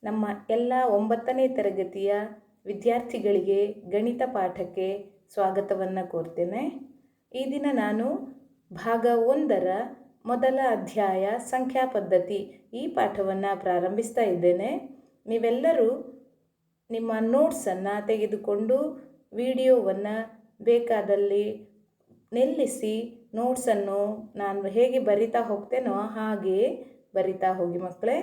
ನಮ್ಮ ಎಲ್ಲ 9ನೇ ತರಗತಿಯ ವಿದ್ಯಾರ್ಥಿಗಳಿಗೆ ಗಣಿತ ಪಾಠಕ್ಕೆ ಸ್ವಾಗತವನ್ನು ಕೋರ್ತೇನೆ. ಈ ದಿನ ನಾನು ಭಾಗ 1ರ ಮೊದಲ ಅಧ್ಯಾಯ ಸಂಖ್ಯಾ ಪದ್ಧತಿ ಈ ಪಾಠವನ್ನು ಪ್ರಾರಂಭಿಸ್ತಾ ಇದ್ದೇನೆ. ನೀವೆಲ್ಲರೂ ನಿಮ್ಮ ನೋಟ್ಸನ್ನು ತೆಗೆದುಕೊಂಡು ವಿಡಿಯೋವನ್ನು ಬೇಕಾದಲ್ಲಿ ನಿಲ್ಲಿಸಿ ನೋಟ್ಸನ್ನು ನಾನು ಹೇಗೆ ಬರಿತಾ ಹೋಗ್ತೇನೋ ಹಾಗೆ ಬರಿತಾ ಹೋಗಿ ಮಕ್ಕಳೇ.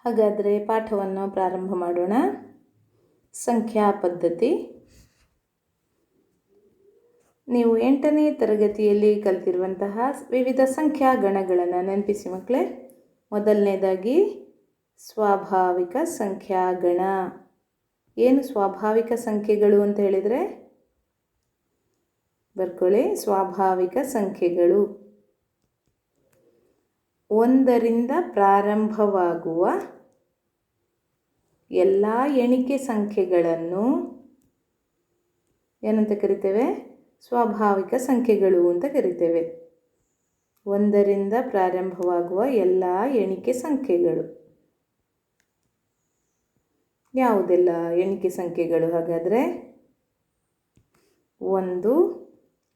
ಹಾಗಾದರೆ ಪಾಠವನ್ನು ಪ್ರಾರಂಭ ಮಾಡೋಣ. ಸಂಖ್ಯಾ ಪದ್ಧತಿ. ನೀವು 8ನೇ ತರಗತಿಯಲ್ಲಿ ಕಲಿತಿರುವಂತಹ ವಿವಿಧ ಸಂಖ್ಯಾ ಗಣಗಳನ್ನು ನೆನಪಿಸಿ ಮಕ್ಕಳೇ. ಮೊದಲನೇದಾಗಿ ಸ್ವಾಭಾವಿಕ ಸಂಖ್ಯಾಗಣ. ಏನು ಸ್ವಾಭಾವಿಕ ಸಂಖ್ಯೆಗಳು ಅಂತ ಹೇಳಿದರೆ ಬರ್ಕೊಳ್ಳಿ. ಸ್ವಾಭಾವಿಕ ಸಂಖ್ಯೆಗಳು 1ರಿಂದ ಪ್ರಾರಂಭವಾಗುವ ಎಲ್ಲ ಎಣಿಕೆ ಸಂಖ್ಯೆಗಳನ್ನು ಏನಂತ ಕರಿತೇವೆ? ಸ್ವಾಭಾವಿಕ ಸಂಖ್ಯೆಗಳು ಅಂತ ಕರಿತೇವೆ. 1ರಿಂದ ಪ್ರಾರಂಭವಾಗುವ ಎಲ್ಲ ಎಣಿಕೆ ಸಂಖ್ಯೆಗಳು. ಯಾವುದೆಲ್ಲ ಎಣಿಕೆ ಸಂಖ್ಯೆಗಳು ಹಾಗಾದರೆ? 1,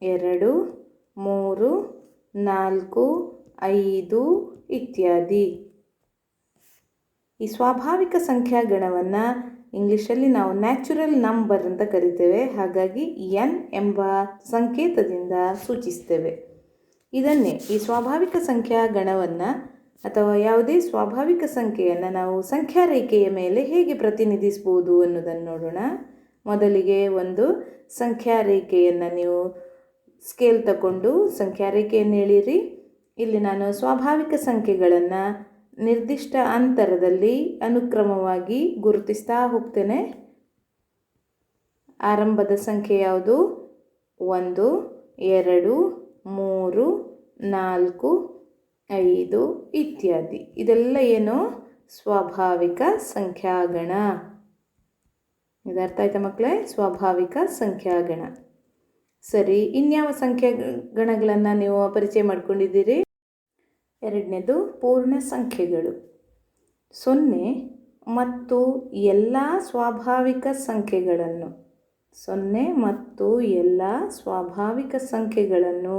2, 3, 4, 5 ಇತ್ಯಾದಿ. ಈ ಸ್ವಾಭಾವಿಕ ಸಂಖ್ಯಾಗಣವನ್ನು ಇಂಗ್ಲೀಷಲ್ಲಿ ನಾವು ನ್ಯಾಚುರಲ್ ನಂಬರ್ ಅಂತ ಕರಿತೇವೆ. ಹಾಗಾಗಿ n ಎಂಬ ಸಂಕೇತದಿಂದ ಸೂಚಿಸ್ತೇವೆ. ಇದನ್ನೇ ಈ ಸ್ವಾಭಾವಿಕ ಸಂಖ್ಯಾಗಣವನ್ನು ಅಥವಾ ಯಾವುದೇ ಸ್ವಾಭಾವಿಕ ಸಂಖ್ಯೆಯನ್ನು ನಾವು ಸಂಖ್ಯಾ ರೇಖೆಯ ಮೇಲೆ ಹೇಗೆ ಪ್ರತಿನಿಧಿಸ್ಬೋದು ಅನ್ನೋದನ್ನು ನೋಡೋಣ. ಮೊದಲಿಗೆ ಒಂದು ಸಂಖ್ಯಾ ರೇಖೆಯನ್ನು ನೀವು ಸ್ಕೇಲ್ ತಗೊಂಡು ಸಂಖ್ಯಾ ರೇಖೆಯನ್ನು ಎಳೀರಿ. ಇಲ್ಲಿ ನಾನು ಸ್ವಾಭಾವಿಕ ಸಂಖ್ಯೆಗಳನ್ನು ನಿರ್ದಿಷ್ಟ ಅಂತರದಲ್ಲಿ ಅನುಕ್ರಮವಾಗಿ ಗುರುತಿಸ್ತಾ ಹೋಗ್ತೇನೆ. ಆರಂಭದ ಸಂಖ್ಯೆ ಯಾವುದು? 1, 2, 3, 4, 5 ಇತ್ಯಾದಿ. ಇದೆಲ್ಲ ಏನು? ಸ್ವಾಭಾವಿಕ ಸಂಖ್ಯಾಗಣ. ಇದು ಅರ್ಥ ಆಯ್ತಾ ಮಕ್ಕಳೇ? ಸ್ವಾಭಾವಿಕ ಸಂಖ್ಯಾಗಣ. ಸರಿ, ಇನ್ಯಾವ ಸಂಖ್ಯಾಗಣಗಳನ್ನು ನೀವು ಪರಿಚಯ ಮಾಡ್ಕೊಂಡಿದ್ದೀರಿ? ಎರಡನೇದು ಪೂರ್ಣ ಸಂಖ್ಯೆಗಳು. 0 ಮತ್ತು ಎಲ್ಲ ಸ್ವಾಭಾವಿಕ ಸಂಖ್ಯೆಗಳನ್ನು 0 ಮತ್ತು ಎಲ್ಲ ಸ್ವಾಭಾವಿಕ ಸಂಖ್ಯೆಗಳನ್ನು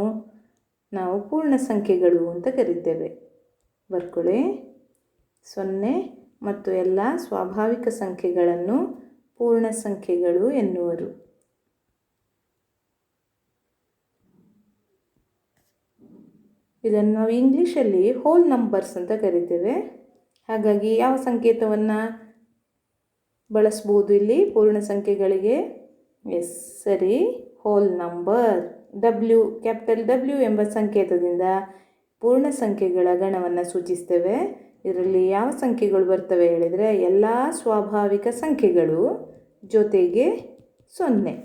ನಾವು ಪೂರ್ಣ ಸಂಖ್ಯೆಗಳು ಅಂತ ಕರಿತೇವೆ. ಬರ್ಕೊಳ್ಳಿ. 0 ಮತ್ತು ಎಲ್ಲ ಸ್ವಾಭಾವಿಕ ಸಂಖ್ಯೆಗಳನ್ನು ಪೂರ್ಣ ಸಂಖ್ಯೆಗಳು ಎನ್ನುವರು. ಇದನ್ನು ನಾವು ಇಂಗ್ಲೀಷಲ್ಲಿ ಹೋಲ್ ನಂಬರ್ಸ್ ಅಂತ ಕರಿತೇವೆ. ಹಾಗಾಗಿ ಯಾವ ಸಂಕೇತವನ್ನು ಬಳಸ್ಬೋದು ಇಲ್ಲಿ ಪೂರ್ಣ ಸಂಖ್ಯೆಗಳಿಗೆ? ಎಸ್, ಸರಿ, ಹೋಲ್ ನಂಬರ್. ಕ್ಯಾಪಿಟಲ್ W ಎಂಬ ಸಂಕೇತದಿಂದ ಪೂರ್ಣ ಸಂಖ್ಯೆಗಳ ಗಣವನ್ನು ಸೂಚಿಸ್ತೇವೆ. ಇದರಲ್ಲಿ ಯಾವ ಸಂಖ್ಯೆಗಳು ಬರ್ತವೆ ಹೇಳಿದರೆ ಎಲ್ಲ ಸ್ವಾಭಾವಿಕ ಸಂಖ್ಯೆಗಳು ಜೊತೆಗೆ 0.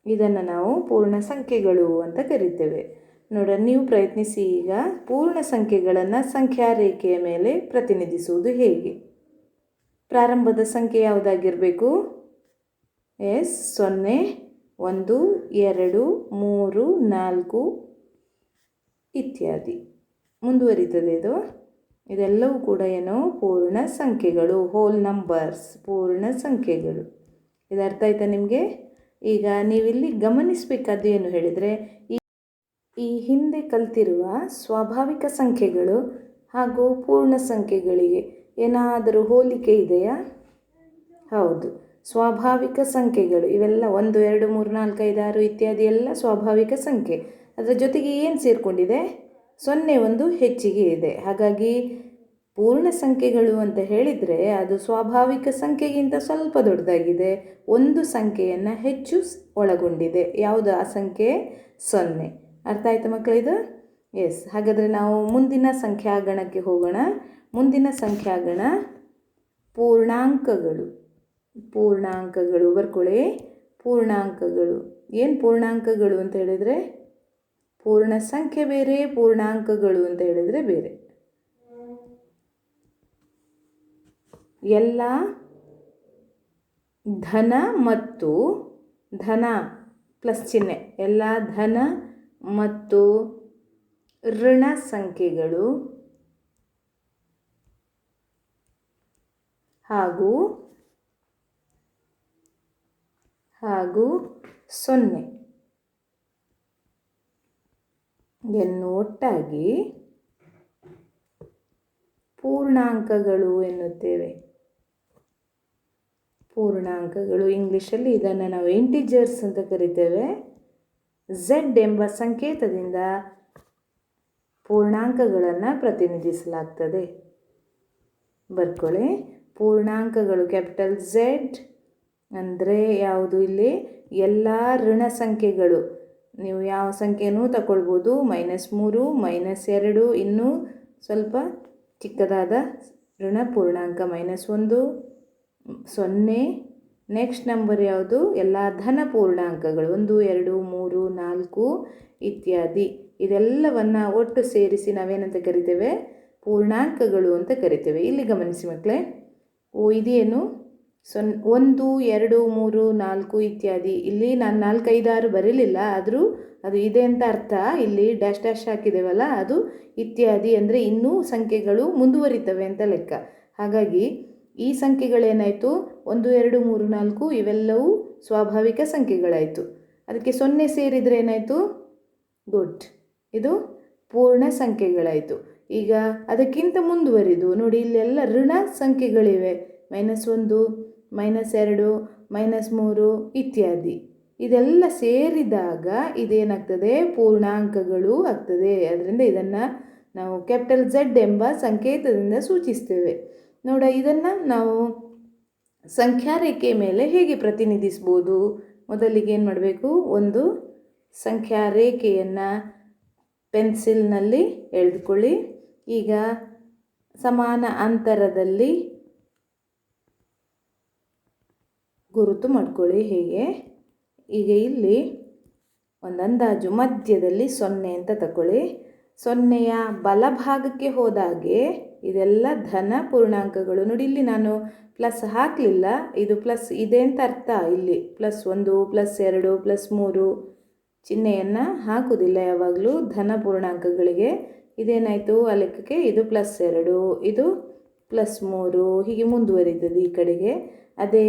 ಇದನ್ನು ನಾವು ಪೂರ್ಣ ಸಂಖ್ಯೆಗಳು ಅಂತ ಕರಿತೇವೆ. ನೋಡ, ನೀವು ಪ್ರಯತ್ನಿಸಿ ಈಗ ಪೂರ್ಣ ಸಂಖ್ಯೆಗಳನ್ನು ಸಂಖ್ಯಾ ರೇಖೆಯ ಮೇಲೆ ಪ್ರತಿನಿಧಿಸುವುದು ಹೇಗೆ. ಪ್ರಾರಂಭದ ಸಂಖ್ಯೆ ಯಾವುದಾಗಿರಬೇಕು? ಎಸ್, 0, 1, 2, 3, 4 ಇತ್ಯಾದಿ ಮುಂದುವರಿತದೆ ಇದು. ಇದೆಲ್ಲವೂ ಕೂಡ ಏನು? ಪೂರ್ಣ ಸಂಖ್ಯೆಗಳು, ಹೋಲ್ ನಂಬರ್ಸ್, ಪೂರ್ಣ ಸಂಖ್ಯೆಗಳು. ಇದು ಅರ್ಥ ಆಯ್ತಾ ನಿಮಗೆ? ಈಗ ನೀವಿಲ್ಲಿ ಗಮನಿಸಬೇಕಾದ್ದು ಏನು ಹೇಳಿದರೆ ಈ ಹಿಂದೆ ಕಲಿತಿರುವ ಸ್ವಾಭಾವಿಕ ಸಂಖ್ಯೆಗಳು ಹಾಗೂ ಪೂರ್ಣ ಸಂಖ್ಯೆಗಳಿಗೆ ಏನಾದರೂ ಹೋಲಿಕೆ ಇದೆಯಾ? ಹೌದು, ಸ್ವಾಭಾವಿಕ ಸಂಖ್ಯೆಗಳು ಇವೆಲ್ಲ 1, 2, 3, 4, 5, 6 ಇತ್ಯಾದಿ ಎಲ್ಲ ಸ್ವಾಭಾವಿಕ ಸಂಖ್ಯೆ. ಅದರ ಜೊತೆಗೆ ಏನು ಸೇರಿಕೊಂಡಿದೆ? 0 ಒಂದು ಹೆಚ್ಚಿಗೆ ಇದೆ. ಹಾಗಾಗಿ ಪೂರ್ಣ ಸಂಖ್ಯೆಗಳು ಅಂತ ಹೇಳಿದರೆ ಅದು ಸ್ವಾಭಾವಿಕ ಸಂಖ್ಯೆಗಿಂತ ಸ್ವಲ್ಪ ದೊಡ್ಡದಾಗಿದೆ. ಒಂದು ಸಂಖ್ಯೆಯನ್ನು ಹೆಚ್ಚು ಒಳಗೊಂಡಿದೆ. ಯಾವುದು ಆ ಸಂಖ್ಯೆ? 0. ಅರ್ಥ ಆಯ್ತಾ ಮಕ್ಕಳಿದು? ಎಸ್, ಹಾಗಾದರೆ ನಾವು ಮುಂದಿನ ಸಂಖ್ಯಾಗಣಕ್ಕೆ ಹೋಗೋಣ. ಮುಂದಿನ ಸಂಖ್ಯಾಗಣ ಪೂರ್ಣಾಂಕಗಳು. ಪೂರ್ಣಾಂಕಗಳು ಬರ್ಕೊಳ್ಳಿ. ಪೂರ್ಣಾಂಕಗಳು ಏನು? ಪೂರ್ಣಾಂಕಗಳು ಅಂತ ಹೇಳಿದರೆ ಪೂರ್ಣ ಸಂಖ್ಯೆ ಬೇರೆ, ಪೂರ್ಣಾಂಕಗಳು ಅಂತ ಹೇಳಿದರೆ ಬೇರೆ. ಎಲ್ಲ ಧನ ಮತ್ತು ಧನ ಪ್ಲಸ್ ಚಿಹ್ನೆ, ಎಲ್ಲ ಧನ ಮತ್ತು ಋಣ ಸಂಖ್ಯೆಗಳು ಹಾಗೂ 0 ಎನ್ನು ಒಟ್ಟಾಗಿ ಪೂರ್ಣಾಂಕಗಳು ಎನ್ನುತ್ತೇವೆ. ಪೂರ್ಣಾಂಕಗಳು, ಇಂಗ್ಲೀಷಲ್ಲಿ ಇದನ್ನು ನಾವು ಇಂಟಿಜರ್ಸ್ ಅಂತ ಕರಿತೇವೆ. Z ಎಂಬ ಸಂಕೇತದಿಂದ ಪೂರ್ಣಾಂಕಗಳನ್ನು ಪ್ರತಿನಿಧಿಸಲಾಗ್ತದೆ. ಬರ್ಕೊಳ್ಳಿ, ಪೂರ್ಣಾಂಕಗಳು ಕ್ಯಾಪಿಟಲ್ Z ಅಂದರೆ ಯಾವುದು? ಇಲ್ಲಿ ಎಲ್ಲ ಋಣ ಸಂಖ್ಯೆಗಳು. ನೀವು ಯಾವ ಸಂಖ್ಯೆನೂ ತಗೊಳ್ಬೋದು. -3, -2, ಇನ್ನೂ ಸ್ವಲ್ಪ ಚಿಕ್ಕದಾದ ಋಣ ಪೂರ್ಣಾಂಕ -1, 0. ನೆಕ್ಸ್ಟ್ ನಂಬರ್ ಯಾವುದು? ಎಲ್ಲ ಧನ ಪೂರ್ಣಾಂಕಗಳು 1, 2, 3, 4 ಇತ್ಯಾದಿ. ಇದೆಲ್ಲವನ್ನು ಒಟ್ಟು ಸೇರಿಸಿ ನಾವೇನಂತ ಕರಿತೇವೆ? ಪೂರ್ಣಾಂಕಗಳು ಅಂತ ಕರಿತೇವೆ. ಇಲ್ಲಿ ಗಮನಿಸಿ ಮಕ್ಕಳೇ, ಇದೇನು 1, 2, 3, 4 ಇತ್ಯಾದಿ. ಇಲ್ಲಿ ನಾನು 4, 5, 6 ಬರೀಲಿಲ್ಲ, ಆದರೂ ಅದು ಇದೆ ಅಂತ ಅರ್ಥ. ಇಲ್ಲಿ ಡ್ಯಾಶ್ ಡ್ಯಾಶ್ ಹಾಕಿದ್ದೇವಲ್ಲ, ಅದು ಇತ್ಯಾದಿ ಅಂದರೆ ಇನ್ನೂ ಸಂಖ್ಯೆಗಳು ಮುಂದುವರಿತವೆ ಅಂತ ಲೆಕ್ಕ. ಹಾಗಾಗಿ ಈ ಸಂಖ್ಯೆಗಳೇನಾಯಿತು? 1, 2, 3, 4 ಇವೆಲ್ಲವೂ ಸ್ವಾಭಾವಿಕ ಸಂಖ್ಯೆಗಳಾಯಿತು. ಅದಕ್ಕೆ 0 ಸೇರಿದರೆ ಏನಾಯಿತು? ಗುಡ್, ಇದು ಪೂರ್ಣ ಸಂಖ್ಯೆಗಳಾಯಿತು. ಈಗ ಅದಕ್ಕಿಂತ ಮುಂದುವರಿದು ನೋಡಿ, ಇಲ್ಲೆಲ್ಲ ಋಣ ಸಂಖ್ಯೆಗಳಿವೆ. -1, -2, -3 ಇತ್ಯಾದಿ. ಇದೆಲ್ಲ ಸೇರಿದಾಗ ಇದೇನಾಗ್ತದೆ? ಪೂರ್ಣಾಂಕಗಳು ಆಗ್ತದೆ. ಅದರಿಂದ ಇದನ್ನು ನಾವು ಕ್ಯಾಪಿಟಲ್ Z ಎಂಬ ಸಂಕೇತದಿಂದ ಸೂಚಿಸ್ತೇವೆ. ನೋಡ, ಇದನ್ನು ನಾವು ಸಂಖ್ಯಾ ರೇಖೆ ಮೇಲೆ ಹೇಗೆ ಪ್ರತಿನಿಧಿಸ್ಬೋದು? ಮೊದಲಿಗೆ ಏನು ಮಾಡಬೇಕು? ಒಂದು ಸಂಖ್ಯಾ ರೇಖೆಯನ್ನು ಪೆನ್ಸಿಲ್ನಲ್ಲಿ ಎಳೆದುಕೊಳ್ಳಿ. ಈಗ ಸಮಾನ ಅಂತರದಲ್ಲಿ ಗುರುತು ಮಾಡ್ಕೊಳ್ಳಿ. ಹೇಗೆ? ಈಗ ಇಲ್ಲಿ ಒಂದು ಅಂದಾಜು ಮಧ್ಯದಲ್ಲಿ 0 ಅಂತ ತಗೊಳ್ಳಿ. 0ಯ ಬಲಭಾಗಕ್ಕೆ ಹೋದಾಗೆ ಇದೆಲ್ಲ ಧನ ಪೂರ್ಣಾಂಕಗಳು. ನೋಡಿ, ಇಲ್ಲಿ ನಾನು ಪ್ಲಸ್ ಹಾಕಲಿಲ್ಲ, ಇದು ಪ್ಲಸ್ ಇದೆ ಅಂತ ಅರ್ಥ. ಇಲ್ಲಿ +1, +2, +3 ಚಿಹ್ನೆಯನ್ನು ಹಾಕುವುದಿಲ್ಲ ಯಾವಾಗಲೂ ಧನ ಪೂರ್ಣಾಂಕಗಳಿಗೆ. ಇದೇನಾಯಿತು ಆ ಲೆಕ್ಕಕ್ಕೆ? ಇದು +2, ಇದು +3 ಹೀಗೆ ಮುಂದುವರಿತದೆ ಈ ಕಡೆಗೆ. ಅದೇ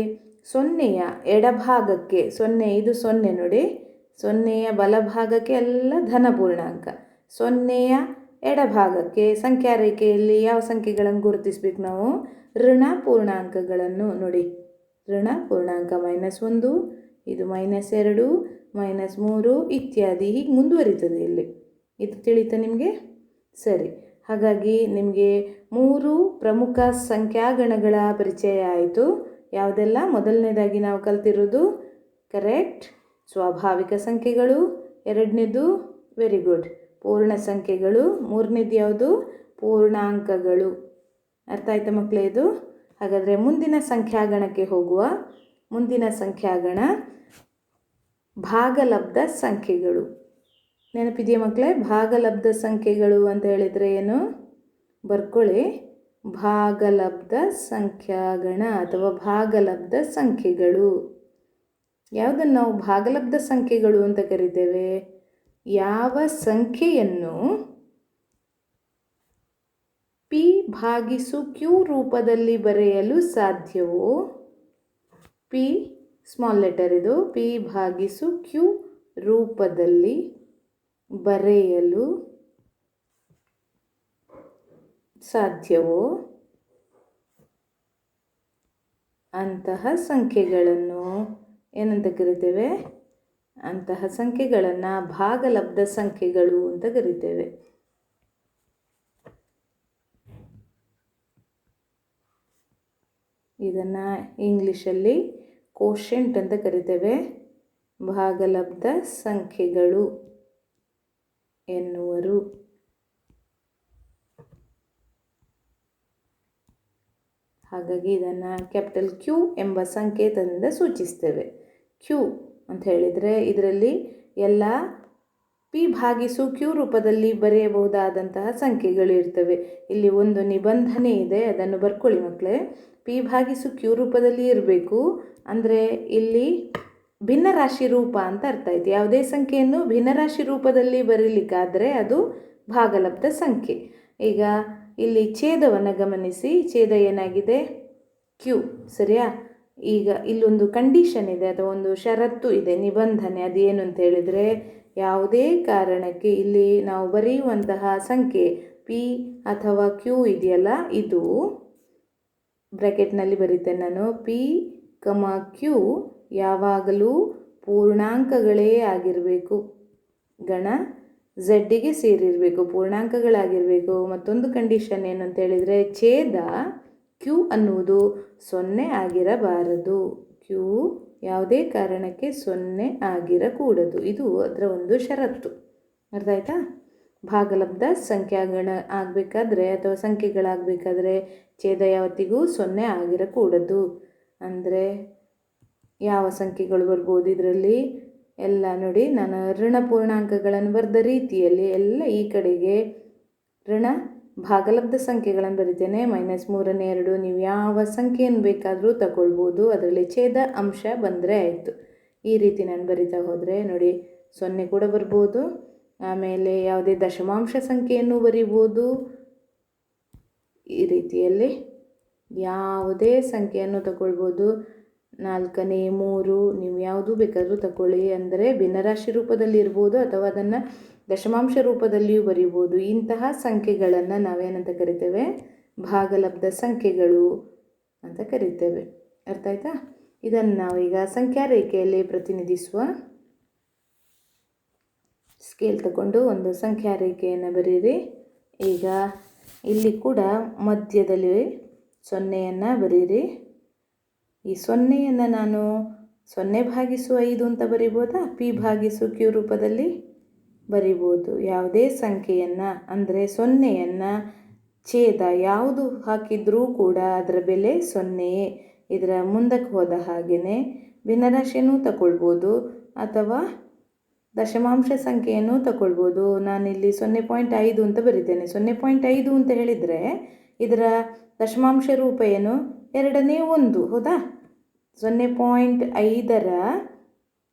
0ಯ ಎಡಭಾಗಕ್ಕೆ, 0 ಇದು 0 ನೋಡಿ, 0ಯ ಬಲಭಾಗಕ್ಕೆ ಎಲ್ಲ ಧನ ಪೂರ್ಣಾಂಕ. 0ಯ ಎಡಭಾಗಕ್ಕೆ ಸಂಖ್ಯಾ ರೇಖೆಯಲ್ಲಿ ಯಾವ ಸಂಖ್ಯೆಗಳನ್ನು ಗುರುತಿಸಬೇಕು ನಾವು? ಋಣ ಪೂರ್ಣಾಂಕಗಳನ್ನು. ನೋಡಿ, ಋಣ ಪೂರ್ಣಾಂಕ -1, ಇದು -2, -3 ಇತ್ಯಾದಿ ಹೀಗೆ ಮುಂದುವರಿತದೆ ಇಲ್ಲಿ. ಇದು ತಿಳಿತಾ ನಿಮಗೆ? ಸರಿ. ಹಾಗಾಗಿ ನಿಮಗೆ 3 ಪ್ರಮುಖ ಸಂಖ್ಯಾಗಣಗಳ ಪರಿಚಯ ಆಯಿತು. ಯಾವುದೆಲ್ಲ? ಮೊದಲನೇದಾಗಿ ನಾವು ಕಲ್ತಿರೋದು ಕರೆಕ್ಟ್, ಸ್ವಾಭಾವಿಕ ಸಂಖ್ಯೆಗಳು. ಎರಡನೇದು ವೆರಿ ಗುಡ್, ಪೂರ್ಣ ಸಂಖ್ಯೆಗಳು. ಮೂರನೇದು ಯಾವುದು? ಪೂರ್ಣಾಂಕಗಳು. ಅರ್ಥ ಆಯ್ತಾ ಮಕ್ಕಳೇ ಇದು? ಹಾಗಾದರೆ ಮುಂದಿನ ಸಂಖ್ಯಾಗಣಕ್ಕೆ ಹೋಗುವ. ಮುಂದಿನ ಸಂಖ್ಯಾಗಣ ಭಾಗಲಬ್ಧ ಸಂಖ್ಯೆಗಳು. ನೆನಪಿದೆಯಾ ಮಕ್ಕಳೇ? ಭಾಗಲಬ್ಧ ಸಂಖ್ಯೆಗಳು ಅಂತ ಹೇಳಿದರೆ ಏನು? ಬರ್ಕೊಳ್ಳಿ, ಭಾಗಲಬ್ಧ ಸಂಖ್ಯಾಗಣ ಅಥವಾ ಭಾಗಲಬ್ಧ ಸಂಖ್ಯೆಗಳು. ಯಾವುದನ್ನು ನಾವು ಭಾಗಲಬ್ಧ ಸಂಖ್ಯೆಗಳು ಅಂತ ಕರಿತೇವೆ? ಯಾವ ಸಂಖ್ಯೆಯನ್ನು P/Q ರೂಪದಲ್ಲಿ ಬರೆಯಲು ಸಾಧ್ಯವೋ, P ಸ್ಮಾಲ್ ಲೆಟರ್ ಇದು, P/Q ರೂಪದಲ್ಲಿ ಬರೆಯಲು ಸಾಧ್ಯವೋ ಅಂತಹ ಸಂಖ್ಯೆಗಳನ್ನು ಏನಂತ ಕರಿತೇವೆ? ಅಂತಹ ಸಂಖ್ಯೆಗಳನ್ನು ಭಾಗಲಬ್ಧ ಸಂಖ್ಯೆಗಳು ಅಂತ ಕರಿತೇವೆ. ಇದನ್ನು ಇಂಗ್ಲೀಷಲ್ಲಿ ಕೋಶೆಂಟ್ ಅಂತ ಕರಿತೇವೆ. ಭಾಗಲಬ್ಧ ಸಂಖ್ಯೆಗಳು ಎನ್ನುವರು. ಹಾಗಾಗಿ ಇದನ್ನು ಕ್ಯಾಪಿಟಲ್ Q ಎಂಬ ಸಂಕೇತದಿಂದ ಸೂಚಿಸ್ತೇವೆ. Q ಅಂತ ಹೇಳಿದರೆ ಇದರಲ್ಲಿ ಎಲ್ಲ P/Q ರೂಪದಲ್ಲಿ ಬರೆಯಬಹುದಾದಂತಹ ಸಂಖ್ಯೆಗಳು ಇರ್ತವೆ. ಇಲ್ಲಿ ಒಂದು ನಿಬಂಧನೆ ಇದೆ, ಅದನ್ನು ಬರ್ಕೊಳ್ಳಿ ಮಕ್ಕಳೇ. P/Q ರೂಪದಲ್ಲಿ ಇರಬೇಕು ಅಂದರೆ ಇಲ್ಲಿ ಭಿನ್ನರಾಶಿ ರೂಪ ಅಂತ ಅರ್ಥ ಆಯಿತು. ಯಾವುದೇ ಸಂಖ್ಯೆಯನ್ನು ಭಿನ್ನರಾಶಿ ರೂಪದಲ್ಲಿ ಬರೀಲಿಕ್ಕಾದರೆ ಅದು ಭಾಗಲಬ್ಧ ಸಂಖ್ಯೆ. ಈಗ ಇಲ್ಲಿ ಛೇದವನ್ನು ಗಮನಿಸಿ. ಛೇದ ಏನಾಗಿದೆ? ಕ್ಯೂ. ಸರಿಯಾ? ಈಗ ಇಲ್ಲೊಂದು ಕಂಡೀಷನ್ ಇದೆ ಅಥವಾ ಒಂದು ಷರತ್ತು ಇದೆ, ನಿಬಂಧನೆ. ಅದೇನು ಅಂತ ಹೇಳಿದರೆ, ಯಾವುದೇ ಕಾರಣಕ್ಕೆ ಇಲ್ಲಿ ನಾವು ಬರೆಯುವಂತಹ ಸಂಖ್ಯೆ ಪಿ ಅಥವಾ ಕ್ಯೂ ಇದೆಯಲ್ಲ, ಇದು ಬ್ರ್ಯಾಕೆಟ್ನಲ್ಲಿ ಬರೀತೇನೆ ನಾನು, ಪಿ ಕ್ಯೂ ಯಾವಾಗಲೂ ಪೂರ್ಣಾಂಕಗಳೇ ಆಗಿರಬೇಕು. ಗಣ ಝಡ್ಡಿಗೆ ಸೇರಿರಬೇಕು, ಪೂರ್ಣಾಂಕಗಳಾಗಿರಬೇಕು. ಮತ್ತೊಂದು ಕಂಡೀಷನ್ ಏನು ಅಂತ ಹೇಳಿದರೆ, ಛೇದ ಕ್ಯೂ ಅನ್ನುವುದು 0 ಆಗಿರಬಾರದು. ಕ್ಯೂ ಯಾವುದೇ ಕಾರಣಕ್ಕೆ 0 ಆಗಿರಕೂಡದು. ಇದು ಅದರ ಒಂದು ಷರತ್ತು. ಅರ್ಥ ಆಯ್ತಾ? ಭಾಗಲಬ್ಧ ಸಂಖ್ಯಾಗಣ ಆಗಬೇಕಾದ್ರೆ ಅಥವಾ ಸಂಖ್ಯೆಗಳಾಗಬೇಕಾದ್ರೆ ಛೇದ ಯಾವತ್ತಿಗೂ 0 ಆಗಿರಕೂಡದು. ಅಂದರೆ ಯಾವ ಸಂಖ್ಯೆಗಳು ಬರ್ಬೋದು ಇದರಲ್ಲಿ? ಎಲ್ಲ ನೋಡಿ, ನಾನು ಋಣ ಪೂರ್ಣಾಂಕಗಳನ್ನು ಬರೆದ ರೀತಿಯಲ್ಲಿ ಎಲ್ಲ ಈ ಕಡೆಗೆ ಋಣ ಭಾಗಲಬ್ಧ ಸಂಖ್ಯೆಗಳನ್ನು ಬರಿತೇನೆ. -3/2 ನೀವು ಯಾವ ಸಂಖ್ಯೆಯನ್ನು ಬೇಕಾದರೂ ತಗೊಳ್ಬೋದು, ಅದರಲ್ಲಿ ಛೇದ ಅಂಶ ಬಂದರೆ ಆಯಿತು. ಈ ರೀತಿ ನಾನು ಬರಿತಾ ಹೋದರೆ ನೋಡಿ 0 ಕೂಡ ಬರ್ಬೋದು. ಆಮೇಲೆ ಯಾವುದೇ ದಶಮಾಂಶ ಸಂಖ್ಯೆಯನ್ನು ಬರಿಬೋದು. ಈ ರೀತಿಯಲ್ಲಿ ಯಾವುದೇ ಸಂಖ್ಯೆಯನ್ನು ತಗೊಳ್ಬೋದು. 4ನೇ 3 ನೀವು ಯಾವುದು ಬೇಕಾದರೂ ತಗೊಳ್ಳಿ. ಅಂದರೆ ಭಿನ್ನರಾಶಿ ರೂಪದಲ್ಲಿ ಇರ್ಬೋದು ಅಥವಾ ಅದನ್ನು ದಶಮಾಂಶ ರೂಪದಲ್ಲಿಯೂ ಬರೀಬೋದು. ಇಂತಹ ಸಂಖ್ಯೆಗಳನ್ನು ನಾವೇನಂತ ಕರಿತೇವೆ? ಭಾಗಲಬ್ಧ ಸಂಖ್ಯೆಗಳು ಅಂತ ಕರಿತೇವೆ. ಅರ್ಥ ಆಯ್ತಾ? ಇದನ್ನು ನಾವೀಗ ಸಂಖ್ಯಾ ರೇಖೆಯಲ್ಲಿ ಪ್ರತಿನಿಧಿಸುವ. ಸ್ಕೇಲ್ ತಗೊಂಡು ಒಂದು ಸಂಖ್ಯಾ ರೇಖೆಯನ್ನು ಬರೀರಿ. ಈಗ ಇಲ್ಲಿ ಕೂಡ ಮಧ್ಯದಲ್ಲಿ 0ಯನ್ನು ಬರೀರಿ. ಈ 0ಯನ್ನು ನಾನು 0/5 ಅಂತ ಬರಿಬೋದಾ? P/Q ರೂಪದಲ್ಲಿ ಬರಿಬೋದು. ಯಾವುದೇ ಸಂಖ್ಯೆಯನ್ನು ಅಂದರೆ 0ಯನ್ನು ಛೇದ ಯಾವುದು ಹಾಕಿದ್ರೂ ಕೂಡ ಅದರ ಬೆಲೆ 0. ಇದರ ಮುಂದಕ್ಕೆ ಹೋದ ಹಾಗೆಯೇ ಭಿನ್ನರಾಶಿಯನ್ನು ತಗೊಳ್ಬೋದು ಅಥವಾ ದಶಮಾಂಶ ಸಂಖ್ಯೆಯನ್ನು ತಗೊಳ್ಬೋದು. ನಾನಿಲ್ಲಿ 0.5 ಅಂತ ಬರಿತೇನೆ. 0.5 ಅಂತ ಹೇಳಿದರೆ ಇದರ ದಶಮಾಂಶ ರೂಪ ಏನು? 2ನೇ 1. ಹೌದಾ? 0.5ರ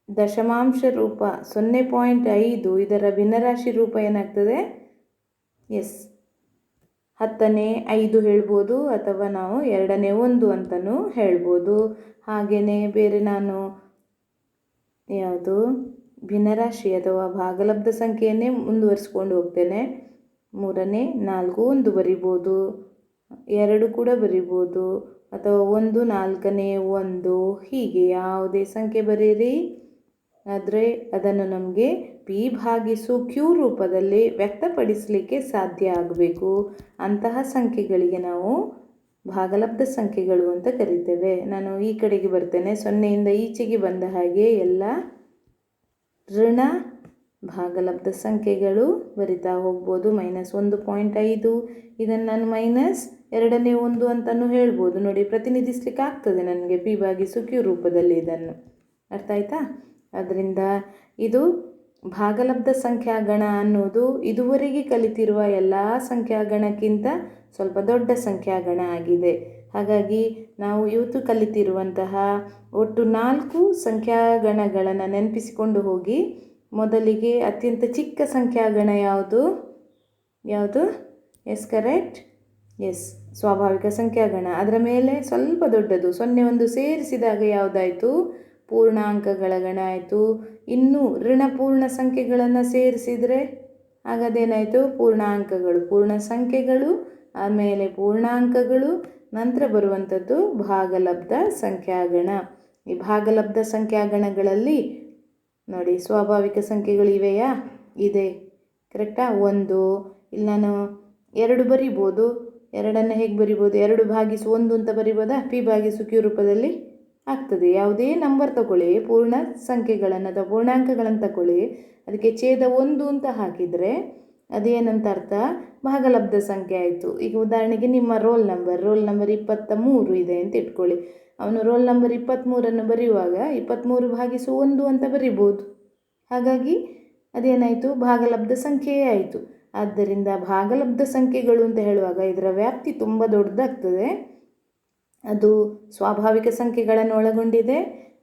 ದಶಮಾಂಶ ರೂಪ 0.5, ಇದರ ಭಿನ್ನರಾಶಿ ರೂಪ ಏನಾಗ್ತದೆ? 10ನೇ 5 ಹೇಳ್ಬೋದು ಅಥವಾ ನಾವು 2ನೇ 1 ಅಂತಲೂ ಹೇಳ್ಬೋದು. ಹಾಗೆಯೇ ಬೇರೆ ನಾನು ಯಾವುದು ಭಿನ್ನರಾಶಿ ಅಥವಾ ಭಾಗಲಬ್ಧ ಸಂಖ್ಯೆಯನ್ನೇ ಮುಂದುವರಿಸ್ಕೊಂಡು ಹೋಗ್ತೇನೆ. 3ನೇ 4 1 ಬರಿಬೋದು, 2 ಕೂಡ ಬರಿಬೋದು ಅಥವಾ 1 4ನೇ 1, ಹೀಗೆ ಯಾವುದೇ ಸಂಖ್ಯೆ ಬರೀರಿ. ಆದರೆ ಅದನ್ನು ನಮಗೆ P/Q ರೂಪದಲ್ಲಿ ವ್ಯಕ್ತಪಡಿಸಲಿಕ್ಕೆ ಸಾಧ್ಯ ಆಗಬೇಕು. ಅಂತಹ ಸಂಖ್ಯೆಗಳಿಗೆ ನಾವು ಭಾಗಲಬ್ಧ ಸಂಖ್ಯೆಗಳು ಅಂತ ಕರಿತೇವೆ. ನಾನು ಈ ಕಡೆಗೆ ಬರ್ತೇನೆ. 0ಯಿಂದ ಈಚೆಗೆ ಬಂದ ಹಾಗೆ ಎಲ್ಲ ಋಣ ಭಾಗಲಬ್ಧ ಸಂಖ್ಯೆಗಳು ಬರಿತಾ ಹೋಗ್ಬೋದು. -1.5 ಇದನ್ನು ನಾನು -2ನೇ 1 ಅಂತಲೂ ಹೇಳ್ಬೋದು. ನೋಡಿ, ಪ್ರತಿನಿಧಿಸ್ಲಿಕ್ಕೆ ಆಗ್ತದೆ ನನಗೆ P/Q ರೂಪದಲ್ಲಿ ಇದನ್ನು. ಅರ್ಥ ಆಯ್ತಾ? ಅದರಿಂದ ಇದು ಭಾಗಲಬ್ಧ ಸಂಖ್ಯಾಗಣ ಅನ್ನೋದು ಇದುವರೆಗೆ ಕಲಿತಿರುವ ಎಲ್ಲ ಸಂಖ್ಯಾಗಣಕ್ಕಿಂತ ಸ್ವಲ್ಪ ದೊಡ್ಡ ಸಂಖ್ಯಾಗಣ ಆಗಿದೆ. ಹಾಗಾಗಿ ನಾವು ಇವತ್ತು ಕಲಿತಿರುವಂತಹ ಒಟ್ಟು 4 ಸಂಖ್ಯಾಗಣಗಳನ್ನು ನೆನಪಿಸಿಕೊಂಡು ಹೋಗಿ. ಮೊದಲಿಗೆ ಅತ್ಯಂತ ಚಿಕ್ಕ ಸಂಖ್ಯಾಗಣ ಯಾವುದು? Yes, correct. ಸ್ವಾಭಾವಿಕ ಸಂಖ್ಯಾಗಣ. ಅದರ ಮೇಲೆ ಸ್ವಲ್ಪ ದೊಡ್ಡದು 0 1 ಸೇರಿಸಿದಾಗ ಯಾವುದಾಯಿತು? ಪೂರ್ಣಾಂಕಗಳ ಗಣ ಆಯಿತು. ಇನ್ನು ಋಣ ಪೂರ್ಣ ಸಂಖ್ಯೆಗಳನ್ನು ಸೇರಿಸಿದರೆ ಆಗದೇನಾಯಿತು? ಪೂರ್ಣಾಂಕಗಳು, ಪೂರ್ಣ ಸಂಖ್ಯೆಗಳು, ಆಮೇಲೆ ಪೂರ್ಣಾಂಕಗಳು, ನಂತರ ಬರುವಂಥದ್ದು ಭಾಗಲಬ್ಧ ಸಂಖ್ಯಾಗಣ. ಈ ಭಾಗಲಬ್ಧ ಸಂಖ್ಯಾಗಣಗಳಲ್ಲಿ ನೋಡಿ, ಸ್ವಾಭಾವಿಕ ಸಂಖ್ಯೆಗಳು ಇವೆಯಾ? ಇದೆ, ಕರೆಕ್ಟಾ? 1 ಇಲ್ಲಿ ನಾನು 2 ಬರಿಬೋದು. 2ನ್ನು ಹೇಗೆ ಬರಿಬೋದು? 2/1 ಅಂತ ಬರಿಬೋದಾ? P/Q ರೂಪದಲ್ಲಿ ಆಗ್ತದೆ. ಯಾವುದೇ ನಂಬರ್ ತಗೊಳ್ಳಿ, ಪೂರ್ಣ ಸಂಖ್ಯೆಗಳನ್ನು ಅಥವಾ ಪೂರ್ಣಾಂಕಗಳನ್ನು ತಗೊಳ್ಳಿ, ಅದಕ್ಕೆ ಛೇದ 1 ಅಂತ ಹಾಕಿದರೆ ಅದೇನಂತ ಅರ್ಥ? ಭಾಗಲಬ್ಧ ಸಂಖ್ಯೆ ಆಯಿತು. ಈಗ ಉದಾಹರಣೆಗೆ ನಿಮ್ಮ ರೋಲ್ ನಂಬರ್ 23 ಇದೆ ಅಂತ ಇಟ್ಕೊಳ್ಳಿ. ಅವನು ರೋಲ್ ನಂಬರ್ 23 ಬರೆಯುವಾಗ 23/1 ಅಂತ ಬರಿಬೋದು. ಹಾಗಾಗಿ ಅದೇನಾಯಿತು? ಭಾಗಲಬ್ಧ ಸಂಖ್ಯೆಯೇ ಆಯಿತು. ಆದ್ದರಿಂದ ಭಾಗಲಬ್ಧ ಸಂಖ್ಯೆಗಳು ಅಂತ ಹೇಳುವಾಗ ಇದರ ವ್ಯಾಪ್ತಿ ತುಂಬ ದೊಡ್ಡದಾಗ್ತದೆ. ಅದು ಸ್ವಾಭಾವಿಕ ಸಂಖ್ಯೆಗಳನ್ನು ಒಳಗೊಂಡಿದೆ.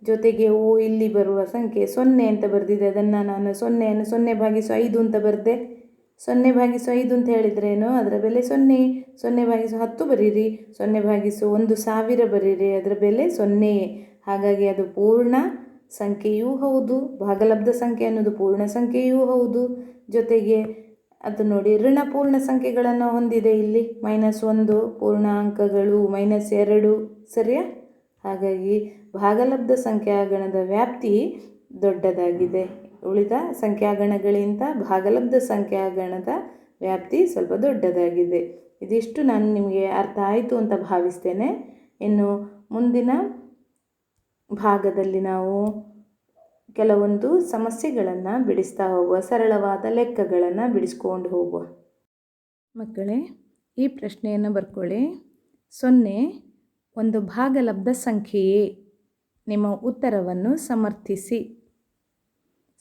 ಜೊತೆಗೆ ಇಲ್ಲಿ ಬರುವ ಸಂಖ್ಯೆ 0 ಅಂತ ಬರೆದಿದೆ. ಅದನ್ನು ನಾನು 0ನ್ನು 0/5 ಅಂತ ಬರೆದೆ. 0/5 ಅಂತ ಹೇಳಿದ್ರೇನು, ಅದರ ಬೆಲೆ 0. 0/10 ಬರೀರಿ, 0/1000 ಬರೀರಿ, ಅದರ ಬೆಲೆ 0. ಹಾಗಾಗಿ ಅದು ಪೂರ್ಣ ಸಂಖ್ಯೆಯೂ ಹೌದು, ಭಾಗಲಬ್ಧ ಸಂಖ್ಯೆ ಅನ್ನೋದು ಪೂರ್ಣ ಸಂಖ್ಯೆಯೂ ಹೌದು. ಜೊತೆಗೆ ಅದು ನೋಡಿ ಋಣ ಪೂರ್ಣ ಸಂಖ್ಯೆಗಳನ್ನು ಹೊಂದಿದೆ. ಇಲ್ಲಿ -1 ಪೂರ್ಣಾಂಕಗಳು, -2 ಸರಿಯಾ. ಹಾಗಾಗಿ ಭಾಗಲಬ್ಧ ಸಂಖ್ಯಾಗಣದ ವ್ಯಾಪ್ತಿ ದೊಡ್ಡದಾಗಿದೆ. ಉಳಿದ ಸಂಖ್ಯಾಗಣಗಳಿಗಿಂತ ಭಾಗಲಬ್ಧ ಸಂಖ್ಯಾಗಣದ ವ್ಯಾಪ್ತಿ ಸ್ವಲ್ಪ ದೊಡ್ಡದಾಗಿದೆ. ಇದಿಷ್ಟು ನಾನು ನಿಮಗೆ ಅರ್ಥ ಆಯಿತು ಅಂತ ಭಾವಿಸ್ತೇನೆ. ಇನ್ನು ಮುಂದಿನ ಭಾಗದಲ್ಲಿ ನಾವು ಕೆಲವೊಂದು ಸಮಸ್ಯೆಗಳನ್ನು ಬಿಡಿಸ್ತಾ ಹೋಗುವ, ಸರಳವಾದ ಲೆಕ್ಕಗಳನ್ನು ಬಿಡಿಸ್ಕೊಂಡು ಹೋಗುವ. ಮಕ್ಕಳೇ, ಈ ಪ್ರಶ್ನೆಯನ್ನು ಬರ್ಕೊಳ್ಳಿ. 0 ಒಂದು ಭಾಗಲಬ್ಧ ಸಂಖ್ಯೆಯೇ? ನಿಮ್ಮ ಉತ್ತರವನ್ನು ಸಮರ್ಥಿಸಿ.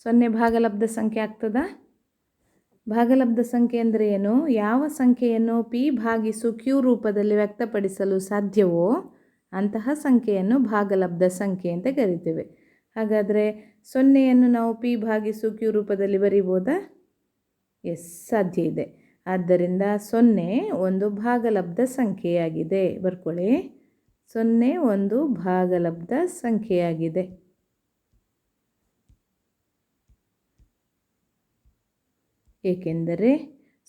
0 ಭಾಗಲಬ್ಧ ಸಂಖ್ಯೆ ಆಗ್ತದಾ? ಭಾಗಲಬ್ಧ ಸಂಖ್ಯೆ ಅಂದರೆ ಏನು? ಯಾವ ಸಂಖ್ಯೆಯನ್ನು p/q ರೂಪದಲ್ಲಿ ವ್ಯಕ್ತಪಡಿಸಲು ಸಾಧ್ಯವೋ ಅಂತಹ ಸಂಖ್ಯೆಯನ್ನು ಭಾಗಲಬ್ಧ ಸಂಖ್ಯೆ ಅಂತ ಕರಿತೇವೆ. ಹಾಗಾದರೆ 0ಯನ್ನು ನಾವು p/q ರೂಪದಲ್ಲಿ ಬರಿಬೋದಾ? ಎಸ್, ಸಾಧ್ಯ ಇದೆ. ಆದ್ದರಿಂದ 0 ಒಂದು ಭಾಗಲಬ್ಧ ಸಂಖ್ಯೆಯಾಗಿದೆ. ಬರ್ಕೊಳ್ಳಿ, 0 ಒಂದು ಭಾಗಲಬ್ಧ ಸಂಖ್ಯೆಯಾಗಿದೆ. ಏಕೆಂದರೆ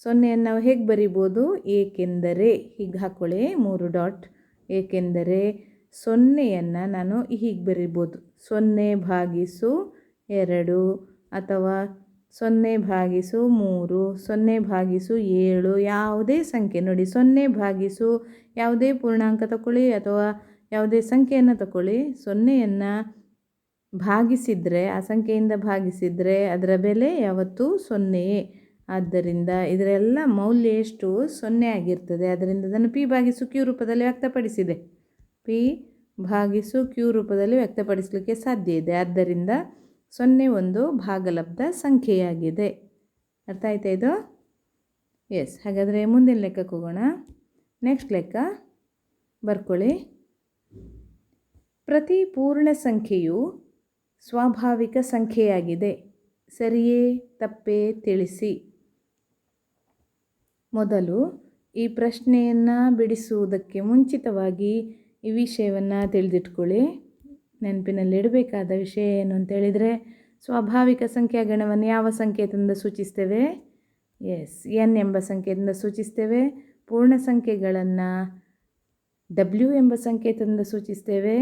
0ಯನ್ನು ನಾವು ಹೇಗೆ ಬರಿಬೋದು? ಏಕೆಂದರೆ ಹೀಗೆ ಹಾಕ್ಕೊಳ್ಳಿ, 3 ಡಾಟ್. ಏಕೆಂದರೆ 0ಯನ್ನು ನಾನು ಹೀಗೆ ಬರಿಬೋದು, 0/2 ಅಥವಾ 0/3, 0/7, ಯಾವುದೇ ಸಂಖ್ಯೆ ನೋಡಿ. 0/ ಯಾವುದೇ ಪೂರ್ಣಾಂಕ ತಗೊಳ್ಳಿ ಅಥವಾ ಯಾವುದೇ ಸಂಖ್ಯೆಯನ್ನು ತಗೊಳ್ಳಿ, 0ಯನ್ನು ಭಾಗಿಸಿದರೆ, ಆ ಸಂಖ್ಯೆಯಿಂದ ಭಾಗಿಸಿದರೆ ಅದರ ಬೆಲೆ ಯಾವತ್ತೂ 0. ಆದ್ದರಿಂದ ಇದರೆಲ್ಲ ಮೌಲ್ಯ ಎಷ್ಟು? 0 ಆಗಿರ್ತದೆ. ಅದರಿಂದ ಅದನ್ನು p/q ರೂಪದಲ್ಲಿ ವ್ಯಕ್ತಪಡಿಸಿದೆ. p/q ರೂಪದಲ್ಲಿ ವ್ಯಕ್ತಪಡಿಸಲಿಕ್ಕೆ ಸಾಧ್ಯ ಇದೆ. ಆದ್ದರಿಂದ 0 ಒಂದು ಭಾಗಲಬ್ಧ ಸಂಖ್ಯೆಯಾಗಿದೆ. ಅರ್ಥ ಆಯ್ತಾ ಇದು? ಎಸ್. ಹಾಗಾದರೆ ಮುಂದಿನ ಲೆಕ್ಕಕ್ಕೆ ಹೋಗೋಣ. ನೆಕ್ಸ್ಟ್ ಲೆಕ್ಕ ಬರ್ಕೊಳ್ಳಿ. ಪ್ರತಿ ಪೂರ್ಣ ಸಂಖ್ಯೆಯು ಸ್ವಾಭಾವಿಕ ಸಂಖ್ಯೆಯಾಗಿದೆ. ಸರಿಯೇ ತಪ್ಪೇ ತಿಳಿಸಿ. ಮೊದಲು ಈ ಪ್ರಶ್ನೆಯನ್ನು ಬಿಡಿಸುವುದಕ್ಕೆ ಮುಂಚಿತವಾಗಿ ಈ ವಿಷಯವನ್ನು ತಿಳಿದಿಟ್ಕೊಳ್ಳಿ. ನೆನಪಿನಲ್ಲಿಡಬೇಕಾದ ವಿಷಯ ಏನು ಅಂತೇಳಿದರೆ, ಸ್ವಾಭಾವಿಕ ಸಂಖ್ಯಾಗಣವನ್ನು ಯಾವ ಸಂಕೇತದಿಂದ ಸೂಚಿಸ್ತೇವೆ? ಎಸ್, n ಎಂಬ ಸಂಕೇತದಿಂದ ಸೂಚಿಸ್ತೇವೆ. ಪೂರ್ಣ ಸಂಖ್ಯೆಗಳನ್ನು w ಎಂಬ ಸಂಕೇತದಿಂದ ಸೂಚಿಸ್ತೇವೆ.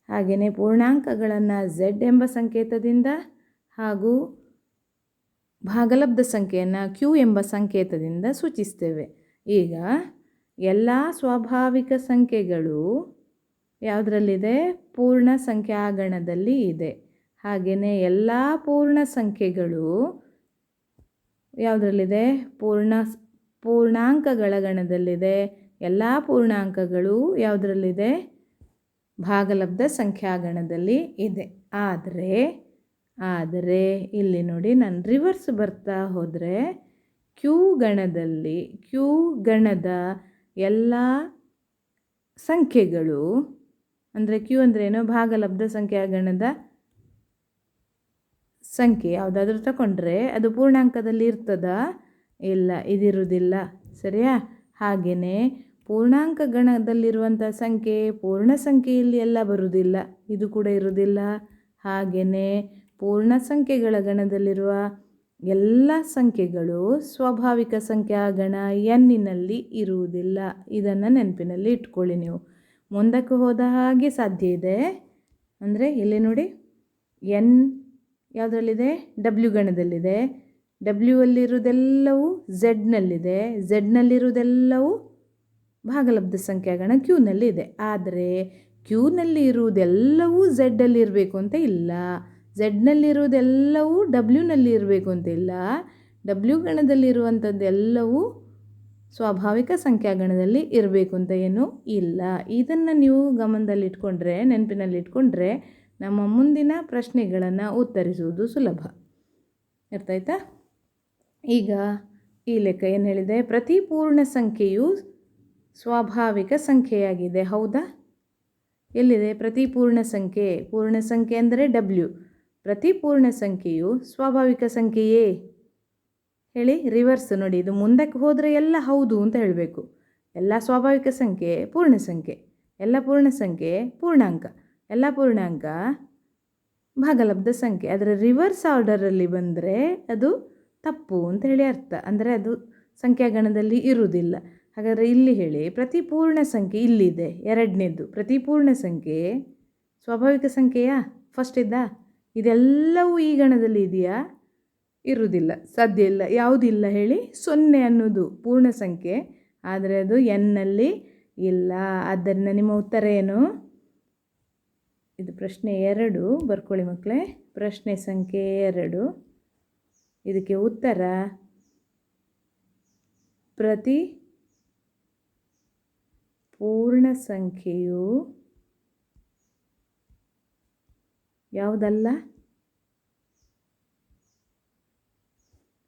ಹಾಗೆಯೇ ಪೂರ್ಣಾಂಕಗಳನ್ನು z ಎಂಬ ಸಂಕೇತದಿಂದ ಹಾಗೂ ಭಾಗಲಬ್ಧ ಸಂಖ್ಯೆಯನ್ನು q ಎಂಬ ಸಂಕೇತದಿಂದ ಸೂಚಿಸ್ತೇವೆ. ಈಗ ಎಲ್ಲ ಸ್ವಾಭಾವಿಕ ಸಂಖ್ಯೆಗಳು ಯಾವುದರಲ್ಲಿದೆ? ಪೂರ್ಣ ಸಂಖ್ಯಾಗಣದಲ್ಲಿ ಇದೆ. ಹಾಗೆಯೇ ಎಲ್ಲ ಪೂರ್ಣ ಸಂಖ್ಯೆಗಳು ಯಾವುದರಲ್ಲಿದೆ? ಪೂರ್ಣಾಂಕಗಳ ಗಣದಲ್ಲಿದೆ. ಎಲ್ಲ ಪೂರ್ಣಾಂಕಗಳು ಯಾವುದರಲ್ಲಿದೆ? ಭಾಗಲಬ್ಧ ಸಂಖ್ಯಾಗಣದಲ್ಲಿ ಇದೆ. ಆದರೆ ಇಲ್ಲಿ ನೋಡಿ, ನಾನು ರಿವರ್ಸ್ ಬರ್ತಾ ಹೋದರೆ ಕ್ಯೂ ಗಣದ ಎಲ್ಲ ಸಂಖ್ಯೆಗಳು, ಅಂದರೆ ಕ್ಯೂ ಅಂದ್ರೇನು? ಭಾಗಲಬ್ಧ ಸಂಖ್ಯಾಗಣದ ಸಂಖ್ಯೆ ಯಾವುದಾದ್ರೂ ತಗೊಂಡ್ರೆ ಅದು ಪೂರ್ಣಾಂಕದಲ್ಲಿ ಇರ್ತದಾ? ಇಲ್ಲ, ಇದಿರುವುದಿಲ್ಲ. ಸರಿಯಾ? ಹಾಗೆಯೇ ಪೂರ್ಣಾಂಕ ಗಣದಲ್ಲಿರುವಂಥ ಸಂಖ್ಯೆ ಪೂರ್ಣ ಸಂಖ್ಯೆಯಲ್ಲಿ ಎಲ್ಲ ಬರುವುದಿಲ್ಲ, ಇದು ಕೂಡ ಇರುವುದಿಲ್ಲ. ಹಾಗೆಯೇ ಪೂರ್ಣ ಸಂಖ್ಯೆಗಳ ಗಣದಲ್ಲಿರುವ ಎಲ್ಲ ಸಂಖ್ಯೆಗಳು ಸ್ವಾಭಾವಿಕ ಸಂಖ್ಯಾಗಣ ಎನ್ನಿನಲ್ಲಿ ಇರುವುದಿಲ್ಲ. ಇದನ್ನು ನೆನಪಿನಲ್ಲಿ ಇಟ್ಕೊಳ್ಳಿ. ನೀವು ಮುಂದಕ್ಕೆ ಹೋದ ಹಾಗೆ ಸಾಧ್ಯ ಇದೆ. ಅಂದರೆ ಇಲ್ಲಿ ನೋಡಿ, ಎನ್ ಯಾವುದರಲ್ಲಿದೆ? ಡಬ್ಲ್ಯೂ ಗಣದಲ್ಲಿದೆ. ಡಬ್ಲ್ಯೂ ಅಲ್ಲಿರುವುದೆಲ್ಲವೂ ಝೆಡ್ನಲ್ಲಿದೆ. ಝೆಡ್ನಲ್ಲಿರುವುದೆಲ್ಲವೂ ಭಾಗಲಬ್ಧ ಸಂಖ್ಯಾಗಣ ಕ್ಯೂನಲ್ಲಿ ಇದೆ. ಆದರೆ ಕ್ಯೂನಲ್ಲಿ ಇರುವುದೆಲ್ಲವೂ ಝೆಡ್ಡಲ್ಲಿ ಇರಬೇಕು ಅಂತ ಇಲ್ಲ. ಝೆಡ್ನಲ್ಲಿರುವುದೆಲ್ಲವೂ ಡಬ್ಲ್ಯೂನಲ್ಲಿ ಇರಬೇಕು ಅಂತ ಇಲ್ಲ. ಡಬ್ಲ್ಯೂ ಗಣದಲ್ಲಿರುವಂಥದ್ದೆಲ್ಲವೂ ಸ್ವಾಭಾವಿಕ ಸಂಖ್ಯಾಗಣದಲ್ಲಿ ಇರಬೇಕು ಅಂತ ಏನೂ ಇಲ್ಲ. ಇದನ್ನು ನೀವು ಗಮನದಲ್ಲಿಟ್ಕೊಂಡ್ರೆ, ನೆನಪಿನಲ್ಲಿಟ್ಕೊಂಡ್ರೆ ನಮ್ಮ ಮುಂದಿನ ಪ್ರಶ್ನೆಗಳನ್ನು ಉತ್ತರಿಸುವುದು ಸುಲಭ. ಅರ್ಥ ಆಯ್ತಾ? ಈಗ ಈ ಲೆಕ್ಕ ಏನು ಹೇಳಿದೆ? ಪ್ರತಿ ಪೂರ್ಣ ಸಂಖ್ಯೆಯು ಸ್ವಾಭಾವಿಕ ಸಂಖ್ಯೆಯಾಗಿದೆ. ಹೌದಾ? ಎಲ್ಲಿದೆ ಪ್ರತಿ ಪೂರ್ಣ ಸಂಖ್ಯೆ? ಪೂರ್ಣ ಸಂಖ್ಯೆ ಅಂದರೆ ಡಬ್ಲ್ಯೂ. ಪ್ರತಿ ಪೂರ್ಣ ಸಂಖ್ಯೆಯು ಸ್ವಾಭಾವಿಕ ಸಂಖ್ಯೆಯೇ? ಹೇಳಿ. ರಿವರ್ಸ್ ನೋಡಿ, ಇದು ಮುಂದಕ್ಕೆ ಹೋದರೆ ಎಲ್ಲ ಹೌದು ಅಂತ ಹೇಳಬೇಕು. ಎಲ್ಲ ಸ್ವಾಭಾವಿಕ ಸಂಖ್ಯೆ ಪೂರ್ಣ ಸಂಖ್ಯೆ, ಎಲ್ಲ ಪೂರ್ಣ ಸಂಖ್ಯೆ ಪೂರ್ಣಾಂಕ, ಎಲ್ಲ ಪೂರ್ಣಾಂಕ ಭಾಗಲಬ್ಧ ಸಂಖ್ಯೆ. ಅದರ ರಿವರ್ಸ್ ಆರ್ಡರಲ್ಲಿ ಬಂದರೆ ಅದು ತಪ್ಪು ಅಂತ ಹೇಳಿ ಅರ್ಥ. ಅಂದರೆ ಅದು ಸಂಖ್ಯಾಗಣದಲ್ಲಿ ಇರುವುದಿಲ್ಲ. ಹಾಗಾದರೆ ಇಲ್ಲಿ ಹೇಳಿ, ಪ್ರತಿ ಪೂರ್ಣ ಸಂಖ್ಯೆ ಇಲ್ಲಿದೆ. ಎರಡನೇದು ಪ್ರತಿ ಪೂರ್ಣ ಸಂಖ್ಯೆ ಸ್ವಾಭಾವಿಕ ಸಂಖ್ಯೆಯಾ? ಫಸ್ಟ್ ಇದ್ದ? ಇದೆಲ್ಲವೂ ಈ ಗಣದಲ್ಲಿ ಇದೆಯಾ? ಇರುವುದಿಲ್ಲ, ಸಾಧ್ಯ ಇಲ್ಲ. ಯಾವುದಿಲ್ಲ ಹೇಳಿ? 0 ಅನ್ನೋದು ಪೂರ್ಣ ಸಂಖ್ಯೆ, ಆದರೆ ಅದು ಎನ್ನಲ್ಲಿ ಇಲ್ಲ. ಆದ್ದರಿಂದ ನಿಮ್ಮ ಉತ್ತರ ಏನು? ಇದು ಪ್ರಶ್ನೆ 2, ಬರ್ಕೊಳ್ಳಿ ಮಕ್ಕಳೇ. ಪ್ರಶ್ನೆ ಸಂಖ್ಯೆ 2, ಇದಕ್ಕೆ ಉತ್ತರ ಪ್ರತಿ ಪೂರ್ಣ ಸಂಖ್ಯೆಯು ಯಾವುದಲ್ಲ?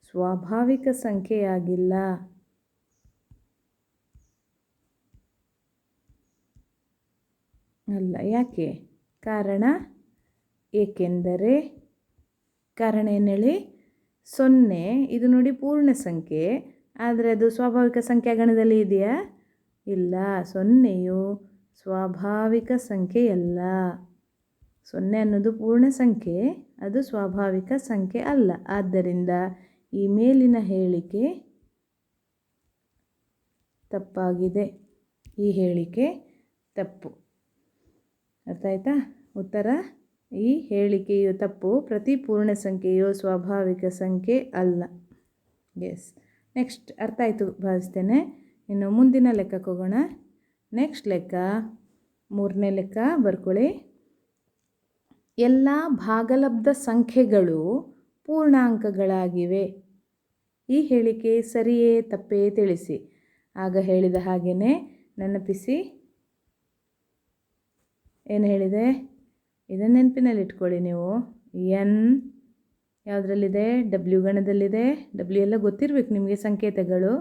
ಸ್ವಾಭಾವಿಕ ಸಂಖ್ಯೆಯಾಗಿಲ್ಲ. ಅಲ್ಲ. ಯಾಕೆ? ಕಾರಣ ಏಕೆಂದರೆ, ಕಾರಣ ಏನು ಹೇಳಿ? 0 ಇದು ನೋಡಿ ಪೂರ್ಣ ಸಂಖ್ಯೆ, ಆದರೆ ಅದು ಸ್ವಾಭಾವಿಕ ಸಂಖ್ಯಾಗಣದಲ್ಲಿ ಇದೆಯಾ? ಇಲ್ಲ. 0ಯು ಸ್ವಾಭಾವಿಕ ಸಂಖ್ಯೆಯಲ್ಲ. 0 ಅನ್ನೋದು ಪೂರ್ಣ ಸಂಖ್ಯೆ, ಅದು ಸ್ವಾಭಾವಿಕ ಸಂಖ್ಯೆ ಅಲ್ಲ. ಆದ್ದರಿಂದ ಈ ಮೇಲಿನ ಹೇಳಿಕೆ ತಪ್ಪಾಗಿದೆ. ಈ ಹೇಳಿಕೆ ತಪ್ಪು. ಅರ್ಥ ಆಯ್ತಾ? ಉತ್ತರ, ಈ ಹೇಳಿಕೆಯು ತಪ್ಪು. ಪ್ರತಿ ಪೂರ್ಣ ಸಂಖ್ಯೆಯು ಸ್ವಾಭಾವಿಕ ಸಂಖ್ಯೆ ಅಲ್ಲ. ಎಸ್. ನೆಕ್ಸ್ಟ್ ಅರ್ಥ ಆಯಿತು ಭಾವಿಸ್ತೇನೆ. ಇನ್ನು ಮುಂದಿನ ಲೆಕ್ಕಕ್ಕೆ ಹೋಗೋಣ. ನೆಕ್ಸ್ಟ್ ಲೆಕ್ಕ 3ನೇ ಲೆಕ್ಕ ಬರ್ಕೊಳ್ಳಿ. ಎಲ್ಲ ಭಾಗಲಬ್ಧ ಸಂಖ್ಯೆಗಳು ಪೂರ್ಣಾಂಕಗಳಾಗಿವೆ. ಈ ಹೇಳಿಕೆ ಸರಿಯೇ ತಪ್ಪೇ ತಿಳಿಸಿ. ಆಗ ಹೇಳಿದ ಹಾಗೆಯೇ ನೆನಪಿಸಿ. ಏನು ಹೇಳಿದೆ? ಇದನ್ನು ನೆನಪಿನಲ್ಲಿಟ್ಕೊಳ್ಳಿ ನೀವು. ಎನ್ ಯಾವುದರಲ್ಲಿದೆ? ಡಬ್ಲ್ಯೂ ಗಣದಲ್ಲಿದೆ. ಡಬ್ಲ್ಯೂ ಎಲ್ಲ ಗೊತ್ತಿರಬೇಕು ನಿಮಗೆ ಸಂಕೇತಗಳು.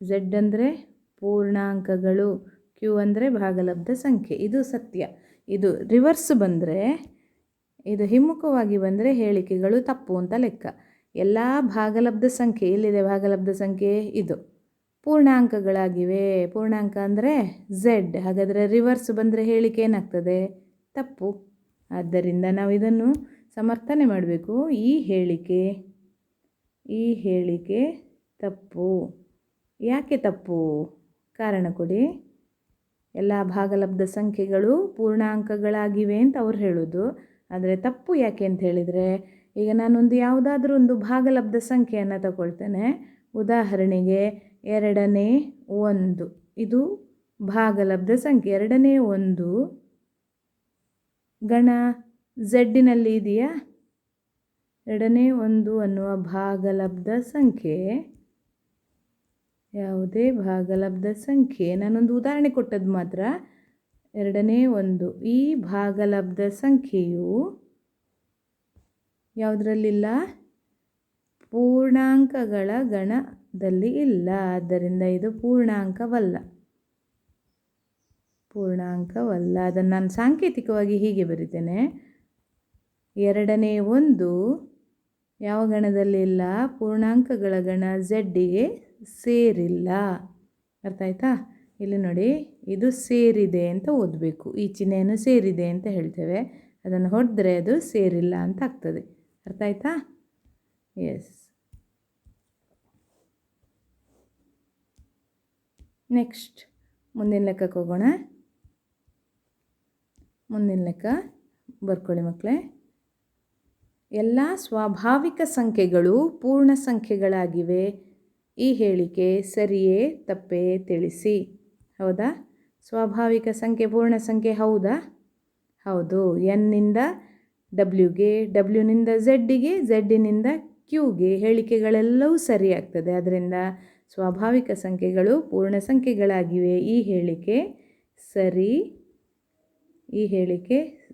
ಝೆಡ್ ಅಂದರೆ ಪೂರ್ಣಾಂಕಗಳು, ಕ್ಯೂ ಅಂದರೆ ಭಾಗಲಬ್ಧ ಸಂಖ್ಯೆ. ಇದು ಸತ್ಯ. ಇದು ರಿವರ್ಸ್ ಬಂದರೆ, ಇದು ಹಿಮ್ಮುಖವಾಗಿ ಬಂದರೆ ಹೇಳಿಕೆಗಳು ತಪ್ಪು ಅಂತ ಲೆಕ್ಕ. ಎಲ್ಲ ಭಾಗಲಬ್ಧ ಸಂಖ್ಯೆ, ಎಲ್ಲಿದೆ ಭಾಗಲಬ್ಧ ಸಂಖ್ಯೆ? ಇದು ಪೂರ್ಣಾಂಕಗಳಾಗಿವೆ. ಪೂರ್ಣಾಂಕ ಅಂದರೆ ಝೆಡ್. ಹಾಗಾದರೆ ರಿವರ್ಸ್ ಬಂದರೆ ಹೇಳಿಕೆ ಏನಾಗ್ತದೆ? ತಪ್ಪು. ಆದ್ದರಿಂದ ನಾವು ಇದನ್ನು ಸಮರ್ಥನೆ ಮಾಡಬೇಕು. ಈ ಹೇಳಿಕೆ ತಪ್ಪು. ಯಾಕೆ ತಪ್ಪು? ಕಾರಣ ಕೊಡಿ. ಎಲ್ಲ ಭಾಗಲಬ್ಧ ಸಂಖ್ಯೆಗಳು ಪೂರ್ಣಾಂಕಗಳಾಗಿವೆ ಅಂತ ಅವ್ರು ಹೇಳೋದು. ಆದರೆ ತಪ್ಪು ಯಾಕೆ ಅಂತ ಹೇಳಿದರೆ, ಈಗ ನಾನೊಂದು ಯಾವುದಾದ್ರೂ ಒಂದು ಭಾಗಲಬ್ಧ ಸಂಖ್ಯೆಯನ್ನು ತಗೊಳ್ತೇನೆ. ಉದಾಹರಣೆಗೆ 2ನೇ 1, ಇದು ಭಾಗಲಬ್ಧ ಸಂಖ್ಯೆ. 2ನೇ 1 ಗಣ ಝೆಡ್ಡಿನಲ್ಲಿ ಇದೆಯಾ? 2ನೇ 1 ಅನ್ನುವ ಭಾಗಲಬ್ಧ ಸಂಖ್ಯೆ ಯಾವುದೇ ಭಾಗಲಬ್ಧ ಸಂಖ್ಯೆ, ನಾನೊಂದು ಉದಾಹರಣೆ ಕೊಟ್ಟದ್ದು ಮಾತ್ರ. 2ನೇ 1 ಈ ಭಾಗಲಬ್ಧ ಸಂಖ್ಯೆಯು ಯಾವುದರಲ್ಲಿಲ್ಲ? ಪೂರ್ಣಾಂಕಗಳ ಗಣದಲ್ಲಿ ಇಲ್ಲ. ಆದ್ದರಿಂದ ಇದು ಪೂರ್ಣಾಂಕವಲ್ಲ. ಅದನ್ನು ನಾನು ಸಾಂಕೇತಿಕವಾಗಿ ಹೀಗೆ ಬರಿತೇನೆ. 2ನೇ 1 ಯಾವ ಗಣದಲ್ಲಿ ಇಲ್ಲ? ಪೂರ್ಣಾಂಕಗಳ ಗಣ ಝೆಡ್ಡಿಗೆ ಸೇರಿಲ್ಲ. ಅರ್ಥ ಆಯ್ತಾ? ಇಲ್ಲಿ ನೋಡಿ, ಇದು ಸೇರಿದೆ ಅಂತ ಓದಬೇಕು. ಈ ಚಿಹ್ನೆಯನ್ನು ಸೇರಿದೆ ಅಂತ ಹೇಳ್ತೇವೆ. ಅದನ್ನು ಹೊಡೆದ್ರೆ ಅದು ಸೇರಿಲ್ಲ ಅಂತ ಆಗ್ತದೆ. ಅರ್ಥ ಆಯ್ತಾ? ಎಸ್. ನೆಕ್ಸ್ಟ್ ಮುಂದಿನ ಲೆಕ್ಕಕ್ಕೆ ಹೋಗೋಣ. ಮುಂದಿನ ಲೆಕ್ಕ ಬರ್ಕೊಳ್ಳಿ ಮಕ್ಕಳೇ. ಎಲ್ಲ ಸ್ವಾಭಾವಿಕ ಸಂಖ್ಯೆಗಳು ಪೂರ್ಣ ಸಂಖ್ಯೆಗಳಾಗಿವೆ. ಈ ಹೇಳಿಕೆ ಸರಿಯೇ ತಪ್ಪೇ ತಿಳಿಸಿ. ಹೌದಾ? ಸ್ವಾಭಾವಿಕ ಸಂಖ್ಯೆ ಪೂರ್ಣ ಸಂಖ್ಯೆ ಹೌದಾ? ಹೌದು. ಎನ್ನಿಂದ ಡಬ್ಲ್ಯೂಗೆ, ಡಬ್ಲ್ಯೂನಿಂದ ಝೆಡ್ಡಿಗೆ, ಝೆಡ್ಡಿನಿಂದ ಕ್ಯೂಗೆ ಹೇಳಿಕೆಗಳೆಲ್ಲವೂ ಸರಿಯಾಗ್ತದೆ. ಅದರಿಂದ ಸ್ವಾಭಾವಿಕ ಸಂಖ್ಯೆಗಳು ಪೂರ್ಣ ಸಂಖ್ಯೆಗಳಾಗಿವೆ. ಈ ಹೇಳಿಕೆ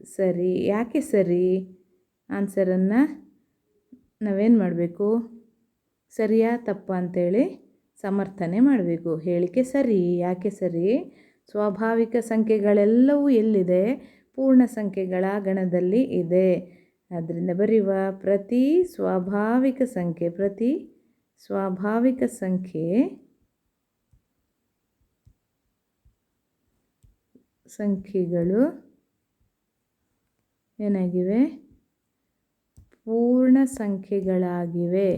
ಸರಿ. ಯಾಕೆ ಸರಿ? ಆನ್ಸರನ್ನು ನಾವೇನು ಮಾಡಬೇಕು? ಸರಿಯಾ ತಪ್ಪಾ ಅಂತೇಳಿ ಸಮರ್ಥನೆ ಮಾಡಬೇಕು. ಹೇಳಿಕೆ ಸರಿ. ಯಾಕೆ ಸರಿ? ಸ್ವಾಭಾವಿಕ ಸಂಖ್ಯೆಗಳೆಲ್ಲವೂ ಎಲ್ಲಿದೆ? ಪೂರ್ಣ ಸಂಖ್ಯೆಗಳ ಗಣದಲ್ಲಿ ಇದೆ. ಆದ್ದರಿಂದ ಬರೆಯುವ ಪ್ರತಿ ಸ್ವಾಭಾವಿಕ ಸಂಖ್ಯೆಗಳು ಏನಾಗಿವೆ? ಪೂರ್ಣ ಸಂಖ್ಯೆಗಳಾಗಿವೆ.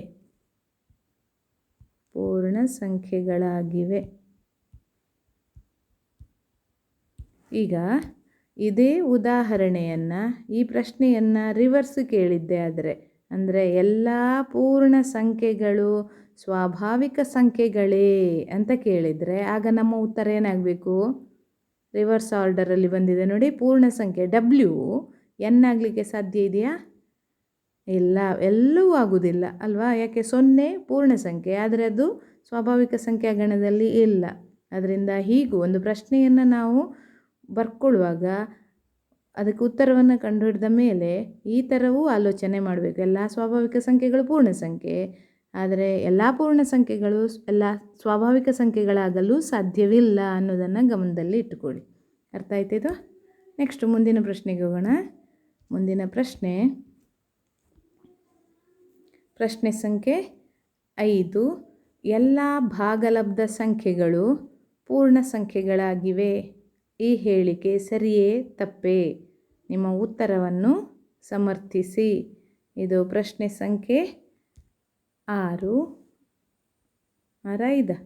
ಈಗ ಇದೇ ಉದಾಹರಣೆಯನ್ನು, ಈ ಪ್ರಶ್ನೆಯನ್ನು ರಿವರ್ಸ್ ಕೇಳಿದ್ದೆ ಅಂದರೆ ಎಲ್ಲ ಪೂರ್ಣ ಸಂಖ್ಯೆಗಳು ಸ್ವಾಭಾವಿಕ ಸಂಖ್ಯೆಗಳೇ ಅಂತ ಕೇಳಿದರೆ ಆಗ ನಮ್ಮ ಉತ್ತರ ಏನಾಗಬೇಕು? ರಿವರ್ಸ್ ಆರ್ಡರಲ್ಲಿ ಬಂದಿದೆ ನೋಡಿ. ಪೂರ್ಣ ಸಂಖ್ಯೆ W n ಆಗಲಿಕ್ಕೆ ಸಾಧ್ಯ ಇದೆಯಾ? ಇಲ್ಲ, ಎಲ್ಲವೂ ಆಗುವುದಿಲ್ಲ ಅಲ್ವಾ? ಯಾಕೆ? 0 ಪೂರ್ಣ ಸಂಖ್ಯೆ, ಆದರೆ ಅದು ಸ್ವಾಭಾವಿಕ ಸಂಖ್ಯಾ ಗಣದಲ್ಲಿ ಇಲ್ಲ. ಅದರಿಂದ ಹೀಗೂ ಒಂದು ಪ್ರಶ್ನೆಯನ್ನು ನಾವು ಬರ್ಕೊಳ್ಳುವಾಗ ಅದಕ್ಕೆ ಉತ್ತರವನ್ನು ಕಂಡುಹಿಡಿದ ಮೇಲೆ ಈ ಥರವೂ ಆಲೋಚನೆ ಮಾಡಬೇಕು. ಎಲ್ಲ ಸ್ವಾಭಾವಿಕ ಸಂಖ್ಯೆಗಳು ಪೂರ್ಣ ಸಂಖ್ಯೆ, ಆದರೆ ಎಲ್ಲ ಪೂರ್ಣ ಸಂಖ್ಯೆಗಳು ಎಲ್ಲ ಸ್ವಾಭಾವಿಕ ಸಂಖ್ಯೆಗಳಾಗಲು ಸಾಧ್ಯವಿಲ್ಲ ಅನ್ನೋದನ್ನು ಗಮನದಲ್ಲಿ ಇಟ್ಟುಕೊಳ್ಳಿ. ಅರ್ಥ ಆಯ್ತಿದು? ನೆಕ್ಸ್ಟ್ ಮುಂದಿನ ಪ್ರಶ್ನೆಗೆ ಹೋಗೋಣ. ಮುಂದಿನ ಪ್ರಶ್ನೆ ಸಂಖ್ಯೆ 5. ಎಲ್ಲ ಭಾಗಲಬ್ಧ ಸಂಖ್ಯೆಗಳು ಪೂರ್ಣ ಸಂಖ್ಯೆಗಳಾಗಿವೆ. ಈ ಹೇಳಿಕೆ ಸರಿಯೇ ತಪ್ಪೇ? ನಿಮ್ಮ ಉತ್ತರವನ್ನು ಸಮರ್ಥಿಸಿ. ಇದು ಪ್ರಶ್ನೆ ಸಂಖ್ಯೆ 6. 5.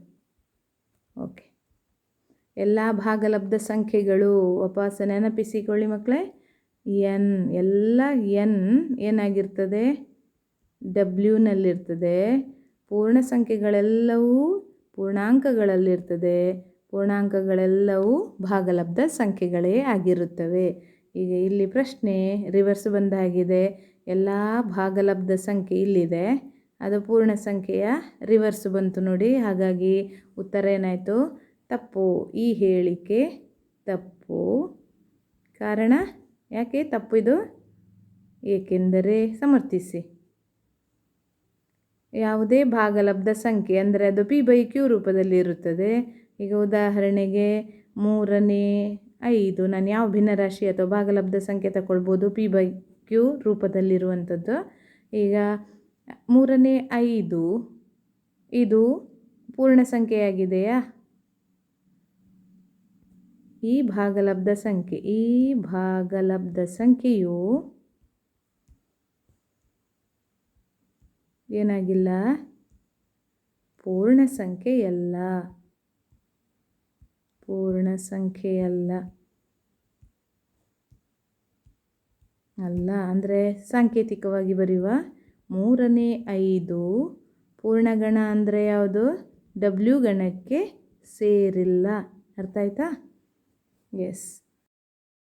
ಓಕೆ. ಎಲ್ಲ ಭಾಗಲಬ್ಧ ಸಂಖ್ಯೆಗಳು ವಾಪಸ್ ನೆನಪಿಸಿಕೊಳ್ಳಿ ಮಕ್ಕಳೇ. ಎನ್, ಎಲ್ಲ ಎನ್ ಏನಾಗಿರ್ತದೆ? ಡಬ್ಲ್ಯೂನಲ್ಲಿರ್ತದೆ. ಪೂರ್ಣ ಸಂಖ್ಯೆಗಳೆಲ್ಲವೂ ಪೂರ್ಣಾಂಕಗಳಲ್ಲಿರ್ತದೆ. ಪೂರ್ಣಾಂಕಗಳೆಲ್ಲವೂ ಭಾಗಲಬ್ಧ ಸಂಖ್ಯೆಗಳೇ ಆಗಿರುತ್ತವೆ. ಈಗ ಇಲ್ಲಿ ಪ್ರಶ್ನೆ ರಿವರ್ಸ್ ಬಂದಾಗಿದೆ. ಎಲ್ಲ ಭಾಗಲಬ್ಧ ಸಂಖ್ಯೆ ಇಲ್ಲಿದೆ, ಅದು ಪೂರ್ಣ ಸಂಖ್ಯೆಯ ರಿವರ್ಸ್ ಬಂತು ನೋಡಿ. ಹಾಗಾಗಿ ಉತ್ತರ ಏನಾಯಿತು? ತಪ್ಪು. ಈ ಹೇಳಿಕೆ ತಪ್ಪು. ಕಾರಣ ಯಾಕೆ ತಪ್ಪು ಇದು? ಏಕೆಂದರೆ ಸಮರ್ಥಿಸಿ. ಯಾವುದೇ ಭಾಗಲಬ್ಧ ಸಂಖ್ಯೆ ಅಂದರೆ ಅದು P/Q ರೂಪದಲ್ಲಿ ಇರುತ್ತದೆ. ಈಗ ಉದಾಹರಣೆಗೆ 3/5 ನಾನು ಯಾವ ಭಿನ್ನರಾಶಿ ಅಥವಾ ಭಾಗಲಬ್ಧ ಸಂಖ್ಯೆ ತಗೊಳ್ಬೋದು? P/Q ರೂಪದಲ್ಲಿರುವಂಥದ್ದು. ಈಗ 3/5 ಇದು ಪೂರ್ಣ ಸಂಖ್ಯೆಯಾಗಿದೆಯಾ? ಈ ಭಾಗಲಬ್ಧ ಸಂಖ್ಯೆಯು ಏನಾಗಿಲ್ಲ? ಪೂರ್ಣ ಸಂಖ್ಯೆಯಲ್ಲ. ಅಂದರೆ ಸಾಂಕೇತಿಕವಾಗಿ ಬರೆಯುವ 3/5 ಪೂರ್ಣಗಣ ಅಂದರೆ ಯಾವುದು? W ಗಣಕ್ಕೆ ಸೇರಿಲ್ಲ. ಅರ್ಥ ಆಯ್ತಾ? ಎಸ್.